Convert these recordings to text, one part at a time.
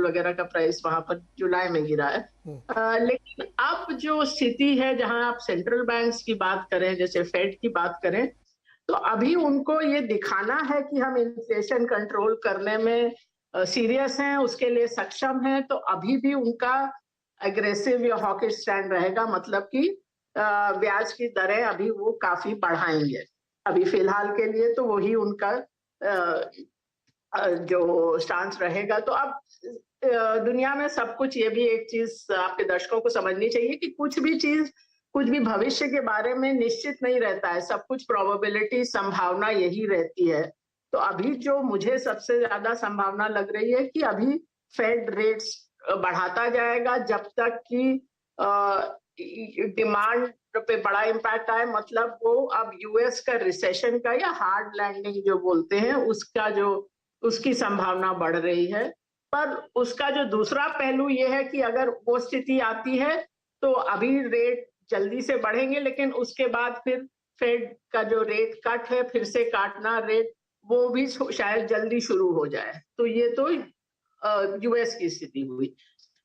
Petrol वगैरह का price वहां पर जुलाई में गिरा है। लेकिन अब जो स्थिति है, जहां आप सेंट्रल बैंक्स की बात करें, जैसे फेड की बात करें, तो अभी उनको ये दिखाना है कि हम इन्फ्लेशन कंट्रोल करने में सीरियस हैं, उसके लिए सक्षम हैं, तो अभी भी उनका एग्रेसिव या हॉकिश स्टैंड रहेगा। मतलब कि ब्याज की दरें अभी वो काफी बढ़ाएंगे। अभी फिलहाल के लिए तो वही उनका जो स्टांस रहेगा। तो अब दुनिया में सब कुछ, ये भी एक चीज आपके दर्शकों को समझनी चाहिए कि कुछ भी भविष्य के बारे में निश्चित नहीं रहता है। सब कुछ प्रोबेबिलिटी, संभावना यही रहती है। तो अभी जो मुझे सबसे ज्यादा संभावना लग रही है कि अभी फेड रेट्स बढ़ाता जाएगा जब तक कि डिमांड पे बड़ा इम्पैक्ट आए। मतलब वो अब यूएस का रिसेशन का या हार्ड लैंडिंग जो बोलते हैं, उसकी संभावना बढ़ रही है। पर उसका जो दूसरा पहलू ये है कि अगर वो स्थिति आती है तो अभी रेट जल्दी से बढ़ेंगे, लेकिन उसके बाद फिर फेड का जो रेट कट है, फिर से काटना रेट, वो भी शायद जल्दी शुरू हो जाए। तो ये तो यूएस की स्थिति हुई।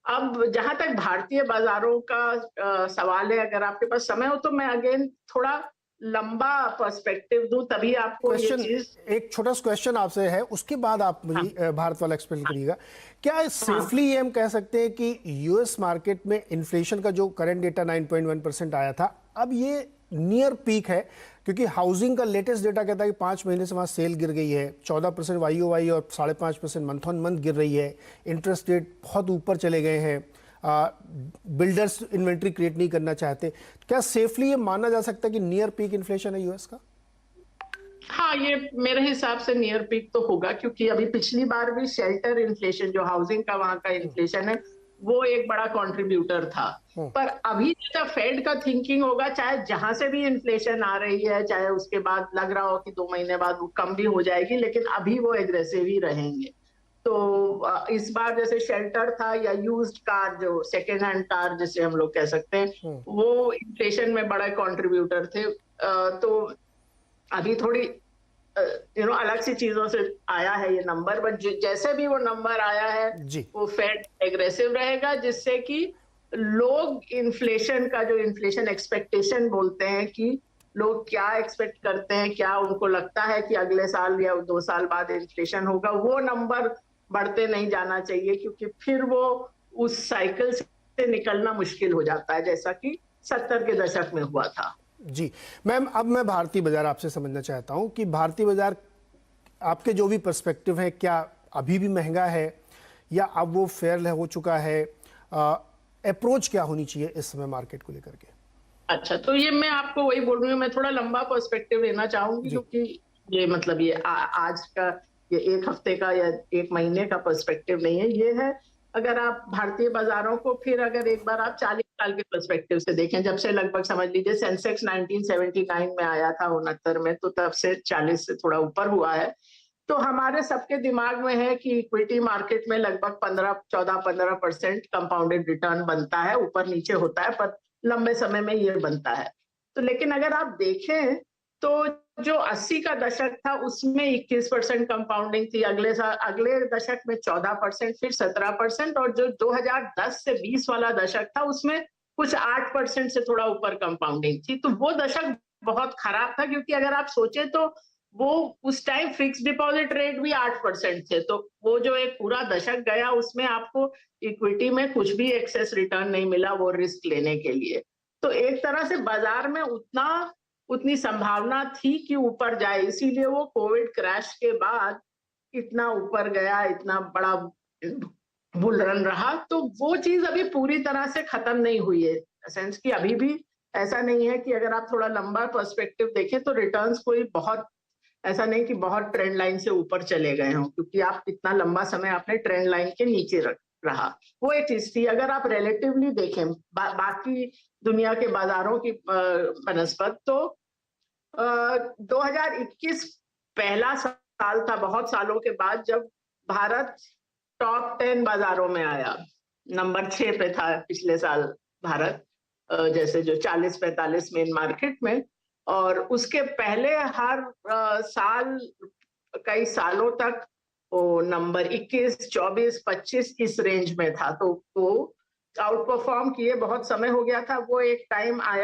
अब जहां तक भारतीय बाजारों का सवाल है, अगर आपके पास समय हो तो मैं अगेन थोड़ा लंबा पर्सपेक्टिव दूं, तभी आपको ये क्वेश्चन, चीज। एक छोटा सा क्वेश्चन आपसे है, उसके बाद आप मुझे भारत वाला एक्सप्लेन करिएगा। क्या सेफली ये हम कह सकते हैं कि यूएस मार्केट में इन्फ्लेशन का जो करंट डेटा 9.1% आया था, अब ये नियर पीक है? क्योंकि हाउसिंग का लेटेस्ट डेटा कहता है कि 5 महीने से वहाँ सेल गिर गई है, 14% YOY और 5.5% मंथ ऑन मंथ गिर रही है। इंटरेस्ट रेट बहुत ऊपर चले गए हैं, बिल्डर्स इन्वेंट्री क्रिएट नहीं करना चाहते। क्या सेफली ये माना जा सकता है कि नियर पीक इन्फ्लेशन है यूएस का? हाँ, ये मेरे हिसाब से नियर पीक तो होगा, क्योंकि अभी पिछली बार भी शेल्टर इन्फ्लेशन, जो हाउसिंग का वहां का इन्फ्लेशन है, वो एक बड़ा कंट्रीब्यूटर था। पर अभी जैसा फेड का थिंकिंग होगा, चाहे जहां से भी इन्फ्लेशन आ रही है, चाहे उसके बाद लग रहा हो कि 2 महीने बाद वो कम भी हो जाएगी, लेकिन अभी वो एग्रेसिव ही रहेंगे। तो इस बार जैसे शेल्टर था या यूज्ड कार, जो सेकेंड हैंड कार जिसे हम लोग कह सकते हैं, वो इन्फ्लेशन में बड़ा कंट्रीब्यूटर थे। तो अभी थोड़ी अलग सी चीजों से आया है ये नंबर, बट जैसे भी वो नंबर आया है, जी। वो फेड एग्रेसिव रहेगा, जिससे कि लोग इन्फ्लेशन का, जो इन्फ्लेशन एक्सपेक्टेशन बोलते हैं कि लोग क्या एक्सपेक्ट करते हैं, क्या उनको लगता है कि अगले साल या 2 साल बाद इन्फ्लेशन होगा, वो नंबर बढ़ते नहीं जाना चाहिए, क्योंकि फिर वो उस साइकिल से निकलना मुश्किल हो जाता है, जैसा कि 70 के दशक में हुआ था। जी मैम, अब मैं भारतीय बाजार आपसे समझना चाहता हूं कि भारतीय बाजार आपके जो भी पर्सपेक्टिव है, क्या अभी भी महंगा है या अब वो फेयर हो चुका है? अप्रोच क्या होनी चाहिए इस समय मार्केट को लेकर के? अच्छा, तो ये मैं आपको वही बोल रही हूँ, मैं थोड़ा लंबा पर्सपेक्टिव लेना चाहूंगी, जी। क्योंकि ये मतलब ये आज का, ये एक हफ्ते का या एक महीने का पर्सपेक्टिव नहीं है। ये है, अगर आप भारतीय बाजारों को फिर अगर एक बार आप 40 साल के पर्सपेक्टिव से देखें, जब से लगभग समझ लीजिए सेंसेक्स 1979 में आया था, 69 में, तो तब से 40 से थोड़ा ऊपर हुआ है। तो हमारे सबके दिमाग में है कि इक्विटी मार्केट में लगभग 15% कंपाउंडेड रिटर्न बनता है, ऊपर नीचे होता है, पर लंबे समय में ये बनता है। तो लेकिन अगर आप देखें तो जो 80 का दशक था उसमें 21% कंपाउंडिंग थी, अगले दशक में 14%, फिर 17%, और जो 2010 से 20 वाला दशक था उसमें कुछ 8% से थोड़ा ऊपर कंपाउंडिंग थी। तो वो दशक बहुत खराब था, क्योंकि अगर आप सोचे तो वो उस टाइम फिक्स डिपॉजिट रेट भी 8% थे। तो वो जो एक पूरा दशक गया, उसमें आपको इक्विटी में कुछ भी एक्सेस रिटर्न नहीं मिला वो रिस्क लेने के लिए। तो एक तरह से बाजार में उतनी संभावना थी कि ऊपर जाए, इसीलिए वो कोविड क्रैश के बाद इतना ऊपर गया, इतना बड़ा बुल रन रहा। तो वो चीज अभी पूरी तरह से खत्म नहीं हुई है, सेंस कि अभी भी ऐसा नहीं है कि अगर आप थोड़ा लंबा पर्सपेक्टिव देखें तो रिटर्न्स कोई बहुत, ऐसा नहीं कि बहुत ट्रेंड लाइन से ऊपर चले गए हों, क्योंकि आप इतना लंबा समय आपने ट्रेंड लाइन के नीचे रहा। वो एक चीज थी। अगर आप रिलेटिवली देखें बाकी दुनिया के बाजारों की बनस्पत, तो 2021 पहला साल था बहुत सालों के बाद जब भारत टॉप 10 बाजारों में आया। नंबर 6 पे था पिछले साल भारत, जैसे जो 40-45 मेन मार्केट में। और उसके पहले हर साल, कई सालों तक वो नंबर 21, 24, 25 इस रेंज में था, तो वो आउट परफॉर्म किए, बहुत समय हो गया था, वो एक टाइम आया